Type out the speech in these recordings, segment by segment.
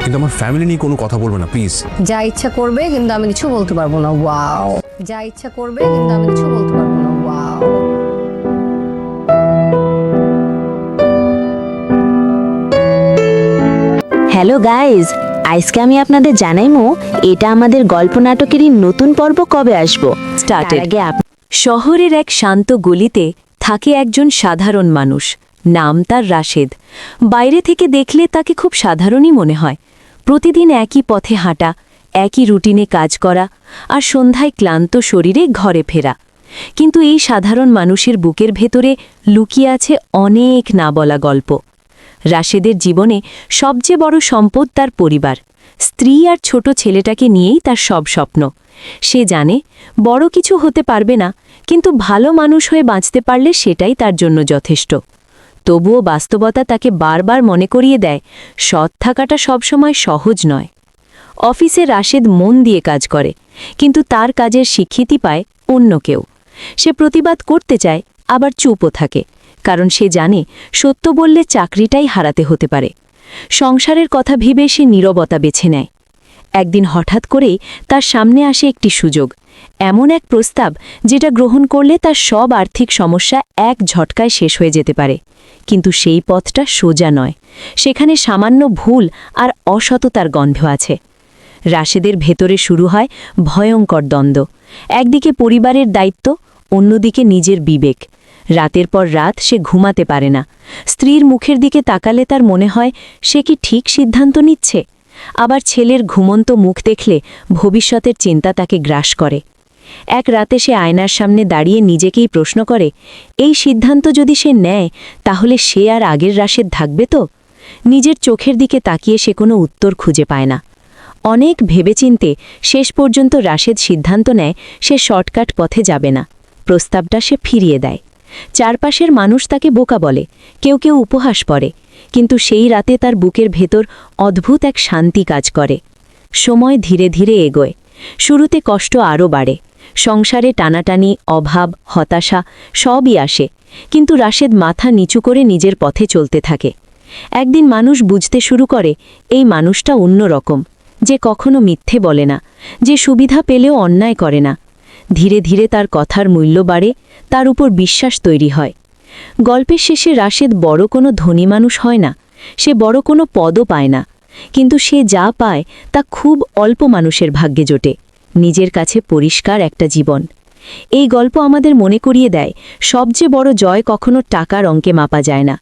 কিন্তু আমার ফ্যামিলি নিয়ে কোনো কথা বলবে না প্লিজ। যা ইচ্ছা করবে কিন্তু আমি কিছু বলতে পারবো না। ওয়াও। যা ইচ্ছা করবে কিন্তু আমি কিছু বলতে পারবো না। ওয়াও। হ্যালো গাইজ, আজকে আমি আপনাদের জানাইমু এটা আমাদের গল্প নাটকেরই নতুন পর্ব কবে আসবো। স্টার্টেড। আগে শহরের এক শান্ত গলিতে থাকে একজন সাধারণ মানুষ, নাম তার রাশেদ। বাইরে থেকে দেখলে তাকে খুব সাধারণই মনে হয়। প্রতিদিন একই পথে হাঁটা, একই রুটিনে কাজ করা, আর সন্ধ্যায় ক্লান্ত শরীরে ঘরে ফেরা। কিন্তু এই সাধারণ মানুষের বুকের ভেতরে লুকিয়ে আছে অনেক না বলা গল্প। রাশেদের জীবনে সবচেয়ে বড় সম্পদ তার পরিবার, স্ত্রী আর ছোট ছেলেটাকে নিয়েই তার সব স্বপ্ন। সে জানে বড় কিছু হতে পারবে না, কিন্তু ভালো মানুষ হয়ে বাঁচতে পারলে সেটাই তার জন্য যথেষ্ট। তবুও বাস্তবতা তাকে বারবার মনে করিয়ে দেয়, সৎ থাকাটা সবসময় সহজ নয়। অফিসে রাশেদ মন দিয়ে কাজ করে, কিন্তু তার কাজের স্বীকৃতি পায় অন্য কেউ। সে প্রতিবাদ করতে চায়, আবার চুপও থাকে, কারণ সে জানে সত্য বললে চাকরিটাই হারাতে হতে পারে। সংসারের কথা ভেবে সে নীরবতা বেছে নেয়। একদিন হঠাৎ করেই তার সামনে আসে একটি সুযোগ, এমন এক প্রস্তাব যেটা গ্রহণ করলে তার সব আর্থিক সমস্যা এক ঝটকায় শেষ হয়ে যেতে পারে। কিন্তু সেই পথটা সোজা নয়, সেখানে সামান্য ভুল আর অসততার গন্ধ আছে। রাশেদের ভেতরে শুরু হয় ভয়ঙ্কর দ্বন্দ্ব। একদিকে পরিবারের দায়িত্ব, অন্যদিকে নিজের বিবেক। রাতের পর রাত সে ঘুমাতে পারে না। স্ত্রীর মুখের দিকে তাকালে তার মনে হয় সে কি ঠিক সিদ্ধান্ত নিচ্ছে। আবার ছেলের ঘুমন্ত মুখ দেখলে ভবিষ্যতের চিন্তা তাকে গ্রাস করে। এক রাতে সে আয়নার সামনে দাঁড়িয়ে নিজেকেই প্রশ্ন করে, এই সিদ্ধান্ত যদি সে নেয় তাহলে সে আর আগের রাশেদ থাকবে তো? নিজের চোখের দিকে তাকিয়ে সে কোনো উত্তর খুঁজে পায় না। অনেক ভেবেচিন্তে শেষ পর্যন্ত রাশেদ সিদ্ধান্ত নেয় সে শর্টকাট পথে যাবে না। প্রস্তাবটা সে ফিরিয়ে দেয়। চারপাশের মানুষ তাকে বোকা বলে, কেউ কেউ উপহাস করে, কিন্তু সেই রাতে তার বুকের ভেতর অদ্ভুত এক শান্তি কাজ করে। সময় ধীরে ধীরে এগোয়। শুরুতে কষ্ট আরও বাড়ে। সংসারে টানাটানি, অভাব, হতাশা সবই আসে, কিন্তু রাশেদ মাথা নিচু করে নিজের পথে চলতে থাকে। একদিন মানুষ বুঝতে শুরু করে এই মানুষটা অন্যরকম, যে কখনো মিথ্যে বলে না, যে সুবিধা পেলেও অন্যায় করে না। ধীরে ধীরে তার কথার মূল্য বাড়ে, তার উপর বিশ্বাস তৈরি হয়। গল্পের শেষে রাশেদ বড় কোনো ধনী মানুষ হয় না, সে বড় কোনো পদও পায় না, কিন্তু সে যা পায় তা খুব অল্প মানুষের ভাগ্যে জোটে, নিজের কাছে পরিষ্কার একটা জীবন। এই গল্প আমাদের মনে করিয়ে দেয়, সবচেয়ে বড় জয় কখনো টাকার অঙ্কে মাপা যায় না,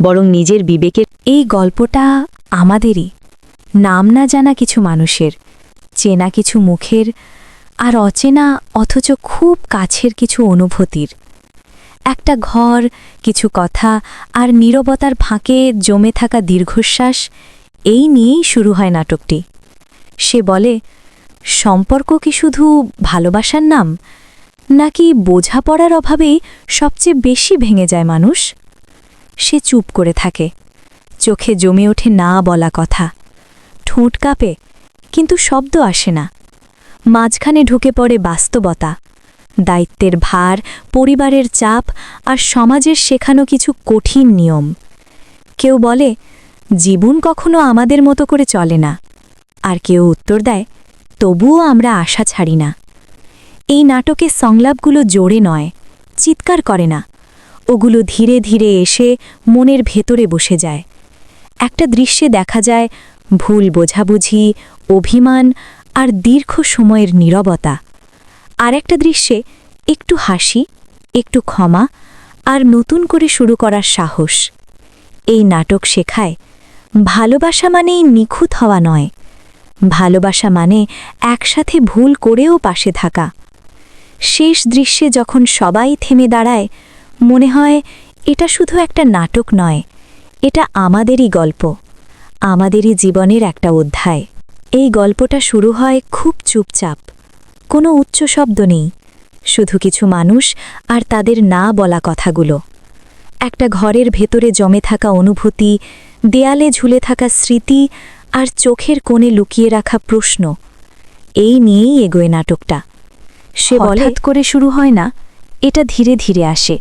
বরং নিজের বিবেকের। এই গল্পটা আমাদেরই, নাম না জানা কিছু মানুষের, চেনা কিছু মুখের, আর অচেনা অথচ খুব কাছের কিছু অনুভূতির। একটা ঘর, কিছু কথা আর নীরবতার ফাঁকে জমে থাকা দীর্ঘশ্বাস, এই নিয়েই শুরু হয় নাটকটি। সে বলে, সম্পর্ক কি শুধু ভালোবাসার নাম, নাকি বোঝাপড়ার অভাবেই সবচেয়ে বেশি ভেঙে যায় মানুষ? সে চুপ করে থাকে, চোখে জমে ওঠে না বলা কথা, ঠোঁট কাঁপে কিন্তু শব্দ আসে না। মাঝখানে ঢুকে পড়ে বাস্তবতা, দায়িত্বের ভার, পরিবারের চাপ আর সমাজের শেখানো কিছু কঠিন নিয়ম। কেউ বলে, জীবন কখনো আমাদের মতো করে চলে না, আর কেউ উত্তর দেয়, তবুও আমরা আশা ছাড়ি না। এই নাটকের সংলাপগুলো জোরে নয়, চিৎকার করে না, ওগুলো ধীরে ধীরে এসে মনের ভেতরে বসে যায়। একটা দৃশ্যে দেখা যায় ভুল বোঝাবুঝি, অভিমান আর দীর্ঘ সময়ের নীরবতা। আর একটা দৃশ্যে একটু হাসি, একটু ক্ষমা আর নতুন করে শুরু করার সাহস। এই নাটক শেখায়, ভালোবাসা মানেই নিখুঁত হওয়া নয়, ভালোবাসা মানে একসাথে ভুল করেও পাশে থাকা। শেষ দৃশ্যে যখন সবাই থেমে দাঁড়ায়, মনে হয় এটা শুধু একটা নাটক নয়, এটা আমাদেরই গল্প, আমাদেরই জীবনের একটা অধ্যায়। এই গল্পটা শুরু হয় খুব চুপচাপ, কোনো উচ্চ শব্দ নেই, শুধু কিছু মানুষ আর তাদের না বলা কথাগুলো। একটা ঘরের ভেতরে জমে থাকা অনুভূতি, দেয়ালে ঝুলে থাকা স্মৃতি আর চোখের কোণে লুকিয়ে রাখা প্রশ্ন, এই নিয়েই এগোয় নাটকটা। সে বলে, হঠাৎ করে শুরু হয় না, এটা ধীরে ধীরে আসে,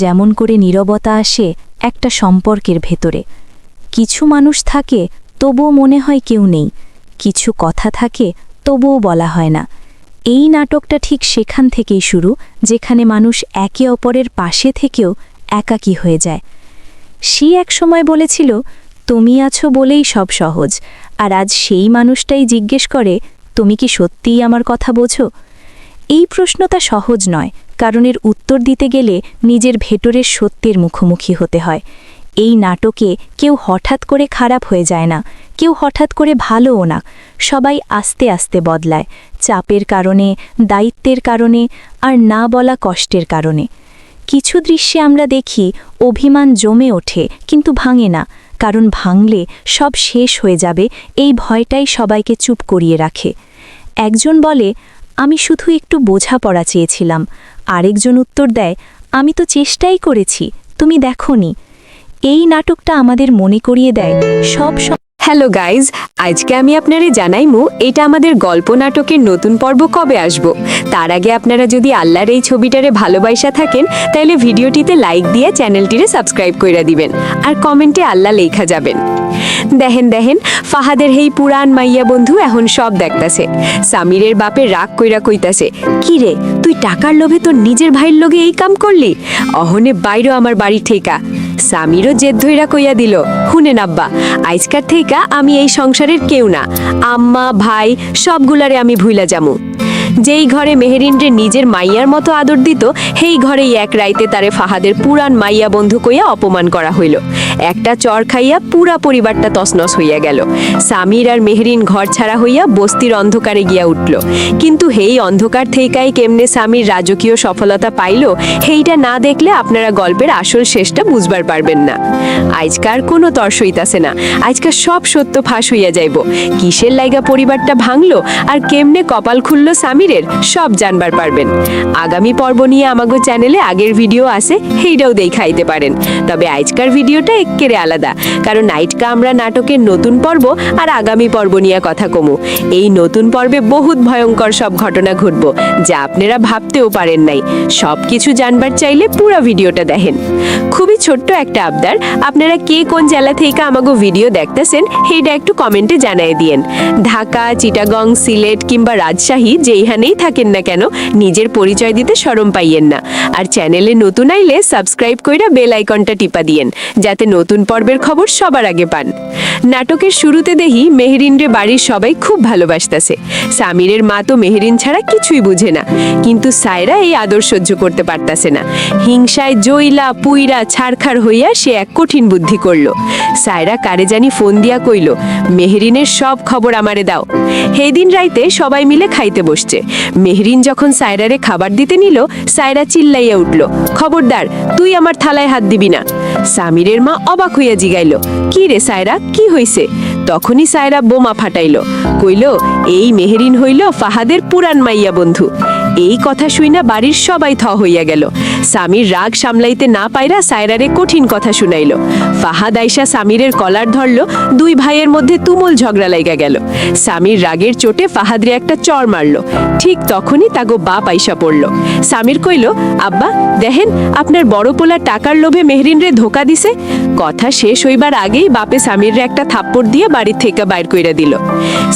যেমন করে নীরবতা আসে একটা সম্পর্কের ভেতরে। কিছু মানুষ থাকে তবুও মনে হয় কেউ নেই, কিছু কথা থাকে তবুও বলা হয় না। এই নাটকটা ঠিক সেখান থেকেই শুরু, যেখানে মানুষ একে অপরের পাশে থেকেও একাকী হয়ে যায়। সে এক সময় বলেছিল, তুমি আছো বলেই সব সহজ, আর আজ সেই মানুষটাই জিজ্ঞেস করে, তুমি কি সত্যিই আমার কথা বোঝো? এই প্রশ্নটা সহজ নয়, কারণ এর উত্তর দিতে গেলে নিজের ভেতরের সত্যের মুখোমুখি হতে হয়। এই নাটকে কেউ হঠাৎ করে খারাপ হয়ে যায় না, কেউ হঠাৎ করে ভালোও না, সবাই আস্তে আস্তে বদলায়, চাপের কারণে, দায়িত্বের কারণে, আর না বলা কষ্টের কারণে। কিছু দৃশ্যে আমরা দেখি অভিমান জমে ওঠে কিন্তু ভাঙে না, কারণ ভাঙলে সব শেষ হয়ে যাবে এই ভয়টাই সবাইকে চুপ করিয়ে রাখে। একজন বলে, আমি শুধু একটু বোঝাপড়া চেয়েছিলাম। আরেকজন উত্তর দেয়, আমি তো চেষ্টাই করেছি, তুমি দেখোনি। এই নাটকটা আমাদের মনে করিয়ে দেয় সব হ্যালো গাইজ, আজকে আমি আপনারে জানাইমু এটা আমাদের গল্প নাটকের নতুন পর্ব কবে আসব। তার আগে আপনারা যদি আল্লাহর এই ছবিটারে ভালোবাসা থাকেন, তাহলে ভিডিওটিতে লাইক দিয়ে চ্যানেলটিরে সাবস্ক্রাইব কইরা দিবেন, আর কমেন্টে আল্লাহ লেখা যাবেন। দেখেন ফাহাদের হেই পুরান মাইয়া বন্ধু এখন সব দেখতাছে। সামিরের বাপে রাগ কইরা কইতাছে, কি রে তুই টাকার লোভে তোর নিজের ভাইয়ের লগে এই কাম করলি, অহনে বাইরো আমার বাড়ি ঠেকা। সামিরও জেদ ধইরা কইয়া দিল, হুনেন আব্বা, আজকার থেকা আমি এই সংসারের কেউ না, আম্মা ভাই সবগুলারে আমি ভুইলা যামু। যেই ঘরে মেহেরিনরে নিজের মাইয়ার মতো আদর দিত, সেই ঘরেই এক রাইতে তারে ফাহাদের পুরান মাইয়া বন্ধু কইয়া অপমান করা হইল। একটা চর খাইয়া পুরা পরিবারটা তছনছ হইয়া গেল। সামির আর মেহেরিন ঘর ছাড়া হইয়া বস্তির অন্ধকারে গিয়া উঠল। কিন্তু হেই অন্ধকার থেকাই কেমনে সামির রাজকীয় সফলতা পাইল, হেইটা না দেখলে আপনারা গল্পের আসল শেষটা বুঝবার পারবেন না। আজকার কোনো তর্স হইতাছে না, আজকার সব সত্য ফাঁস হইয়া যাইব। কিসের লাইগা পরিবারটা ভাঙলো আর কেমনে কপাল খুললো সামিরের, সব জানবার পারবেন। আগামী পর্ব নিয়ে আমাগো চ্যানেলে আগের ভিডিও আছে, সেইটাও দেখাইতে পারেন। তবে আজকার ভিডিওটা এক্কেরে আলাদা, কারণ আজকা আমরা নাটকের নতুন পর্ব আর আগামী পর্ব নিয়ে কথা কমু। এই নতুন পর্বে বহুত ভয়ঙ্কর সব ঘটনা ঘটব, যা আপনারা ভাবতেও পারেন নাই। সব কিছু জানবার চাইলে পুরো ভিডিওটা দেখেন। খুবই ছোট্ট একটা আবদার, আপনারা কে কোন জেলা থেকে আমাগো ভিডিও দেখতেছেন সেইটা একটু কমেন্টে জানাই দিয়েন। ঢাকা, চিটাগং, সিলেট কিংবা রাজশাহী যেইখানেই থাকেন না কেন, নিজের পরিচয় দিতে শরম পাইয়েন না। আর চ্যানেলে নতুন আইলে সাবস্ক্রাইব কইরা বেল আইকনটা টিপা দিয়েন, যাতে নতুন পর্বের খবর সবার আগে পান। নাটকের শুরুতে দেখি মেহেরিনরে বাড়ির সবাই খুব ভালোবাসতেছে। সামিরের মা তো মেহেরিন ছাড়া কিছুই বুঝে না, কিন্তু সায়রা এই আদর সহ্য করতে পারতাছে না। হিংসায় জইলা পুইরা ছাড়খাড় হইয়া সে এক কঠিন বুদ্ধি করলো। সায়রা কারে জানি ফোন দিয়া কইল, মেহেরিনের সব খবর আমারে দাও। সেই দিন রাইতে সবাই মিলে খাইতে বসছে। মেহেরিন যখন সায়রারে খাবার দিতে নিল, সায়রা চিল্লাইয়া উঠল, খবরদার তুই আমার থালায় হাত দিবি না। সামিরের মা অবাক হইয়া জিগাইল, কি রে সায়রা, কি হইছে? তখনই সায়রা বোমা ফাটাইল, কইল, এই মেহেরিন হইল ফাহাদের পুরান মাইয়া বন্ধু। এই কথা শুইনা বাড়ির সবাই থ হইয়া গেল। সামির রাগ সামলাইতে না পাইরা সায়রারে কঠিন কথা শুনাইল। ফাহাদ আইসা সামিরের কলার ধরল, দুই ভাইয়ের মধ্যে তুমুল ঝগড়া লাইগা গেল। সামির রাগের চোটে ফাহাদরে একটা চর মারল। ঠিক তখনই তাগো বাপ আইসা পড়ল। সামির কইল, আব্বা দেখেন আপনার বড় পোলা টাকার লোভে মেহরিনরে ধোকা দিছে। কথা শেষ হইবার আগেই বাপে সামিররে একটা থাপ্পড় দিয়ে বাড়ির থেকে বাইর কইরা দিল।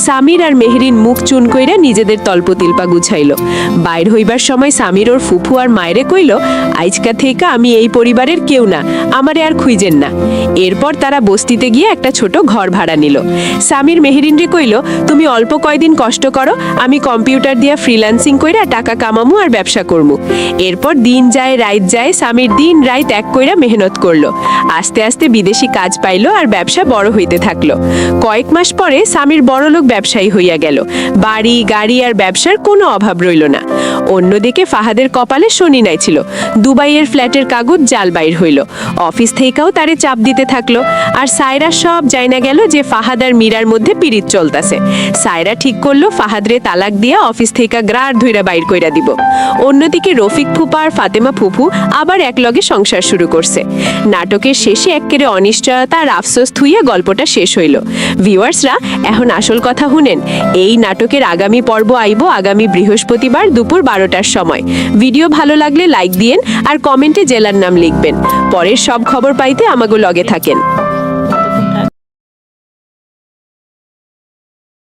সামির আর মেহরিন মুখ চুন কইরা নিজেদের তল্পতিলপা গুছাইল। বাইর হইবার সময় সামির ওর ফুফু আর মায়েরে কইল, আজকা থেকে আমি এই পরিবারের কেউ না, আমারে আর খুঁজেন না। এরপর তারা বস্তিতে গিয়ে একটা ছোট ঘর ভাড়া নিল। সামির মেহরিনরে কইল, তুমি অল্প কয়দিন কষ্ট করো, আমি কম্পিউটার দিয়া ফ্রিল্যান্সিং কইরা টাকা কামামু আর ব্যবসা করমু। এরপর দিন যায় রাত যায়, সামির দিন রাত এক কইরা মেহনত করলো। আস্তে আস্তে বিদেশি কাজ পাইলো আর ব্যবসা বড় হইতে থাকলো। কয়েক মাস পরে সামির বড়লোক ব্যবসায়ী হইয়া গেল। বাড়ি গাড়ি আর ব্যবসার কোনো অভাব রইল না। অন্যদিকে ফাহাদের কপালে শনি নাই ছিল। দুবাইয়ের ফ্ল্যাটের কাগজ জাল বাইর হইল। অফিস থেকেও তারে চাপ দিতে থাকলো। আর সায়রা সব জানা গেল যে ফাহাদ আর মীরার মধ্যে পিরিত চলতেছে। সায়রা ঠিক করলো ফাহাদরে তালাক দিয়া অফিস থেকে গ্রার ধইরা বাইর কইরা দিব। অন্যদিকে রফিক ফুপা আর ফাতেমা ফুফু আবার একলগে সংসার শুরু করছে। নাটকের শেষে এক্কেরে অনিশ্চয়তা আর আফসোস থুইয়া গল্পটা শেষ হইল। ভিউয়ার্সরা, এখন আসল কথা শুনেন। এই নাটকের আগামী পর্ব আইব আগামী বৃহস্পতিবার দুপুর 12টার সময়। ভিডিও ভালো লাগলে লাইক দিয়েন আর কমেন্টে জেলার নাম লিখবেন। পরের সব খবর পাইতে আমাগো লগে থাকেন।